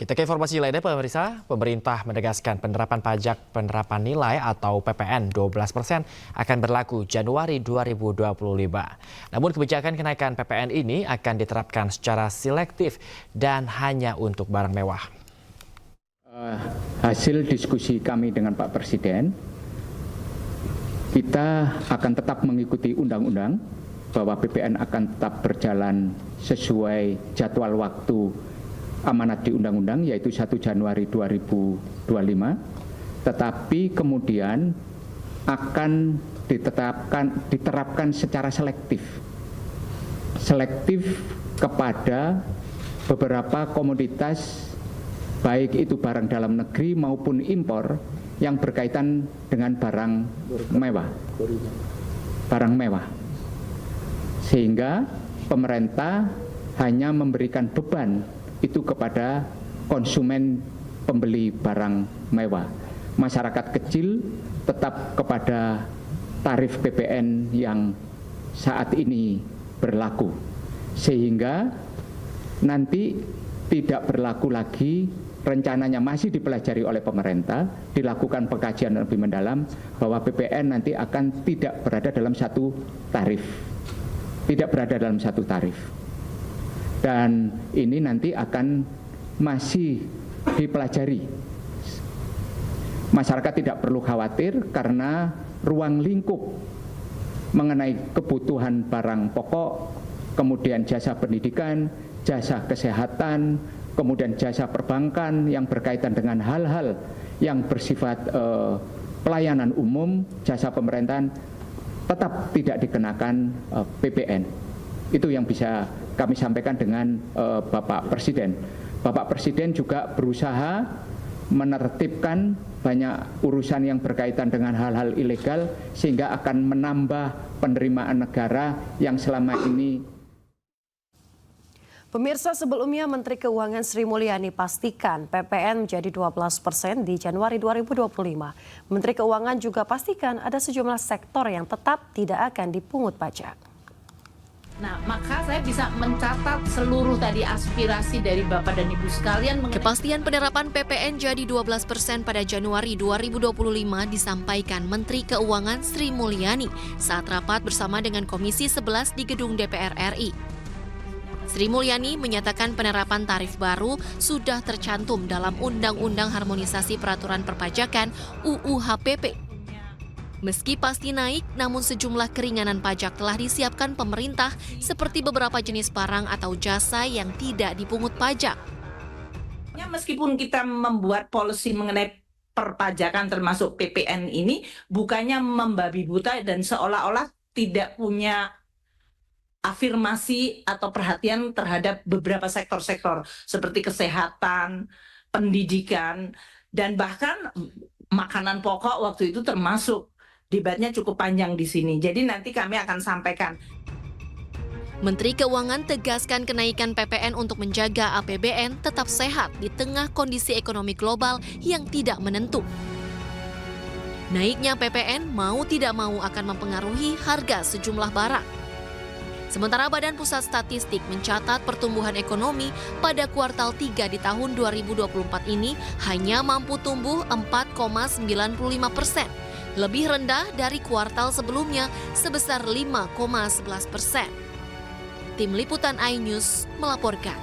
Kita ke informasi lainnya, pemirsa. Pemerintah menegaskan penerapan pajak penerapan nilai atau PPN 12% akan berlaku Januari 2025. Namun kebijakan kenaikan PPN ini akan diterapkan secara selektif dan hanya untuk barang mewah. Hasil diskusi kami dengan Pak Presiden, kita akan tetap mengikuti undang-undang bahwa PPN akan tetap berjalan sesuai jadwal waktu amanat di undang-undang, yaitu 1 Januari 2025, tetapi kemudian akan diterapkan secara selektif kepada beberapa komoditas, baik itu barang dalam negeri maupun impor yang berkaitan dengan barang mewah. Sehingga pemerintah hanya memberikan beban itu kepada konsumen pembeli barang mewah. Masyarakat kecil tetap kepada tarif PPN yang saat ini berlaku. Sehingga nanti tidak berlaku lagi, rencananya masih dipelajari oleh pemerintah, dilakukan pengkajian lebih mendalam bahwa PPN nanti akan tidak berada dalam satu tarif. Dan ini nanti akan masih dipelajari. Masyarakat tidak perlu khawatir karena ruang lingkup mengenai kebutuhan barang pokok, kemudian jasa pendidikan, jasa kesehatan, kemudian jasa perbankan yang berkaitan dengan hal-hal yang bersifat pelayanan umum, jasa pemerintahan, tetap tidak dikenakan PPN. Itu yang bisa kami sampaikan dengan Bapak Presiden. Bapak Presiden juga berusaha menertibkan banyak urusan yang berkaitan dengan hal-hal ilegal sehingga akan menambah penerimaan negara yang selama ini. Pemirsa, sebelumnya Menteri Keuangan Sri Mulyani pastikan PPN menjadi 12% di Januari 2025. Menteri Keuangan juga pastikan ada sejumlah sektor yang tetap tidak akan dipungut pajak. Nah, maka saya bisa mencatat seluruh tadi aspirasi dari Bapak dan Ibu sekalian. Kepastian penerapan PPN jadi 12% pada Januari 2025 disampaikan Menteri Keuangan Sri Mulyani saat rapat bersama dengan Komisi 11 di Gedung DPR RI. Sri Mulyani menyatakan penerapan tarif baru sudah tercantum dalam Undang-Undang Harmonisasi Peraturan Perpajakan (UU HPP). Meski pasti naik, namun sejumlah keringanan pajak telah disiapkan pemerintah seperti beberapa jenis barang atau jasa yang tidak dipungut pajak. Meskipun kita membuat policy mengenai perpajakan termasuk PPN ini, bukannya membabi buta dan seolah-olah tidak punya afirmasi atau perhatian terhadap beberapa sektor-sektor seperti kesehatan, pendidikan, dan bahkan makanan pokok waktu itu termasuk. Debatnya cukup panjang di sini, jadi nanti kami akan sampaikan. Menteri Keuangan tegaskan kenaikan PPN untuk menjaga APBN tetap sehat di tengah kondisi ekonomi global yang tidak menentu. Naiknya PPN mau tidak mau akan mempengaruhi harga sejumlah barang. Sementara Badan Pusat Statistik mencatat pertumbuhan ekonomi pada kuartal 3 di tahun 2024 ini hanya mampu tumbuh 4,95%. Lebih rendah dari kuartal sebelumnya sebesar 5,11%. Tim Liputan iNews melaporkan.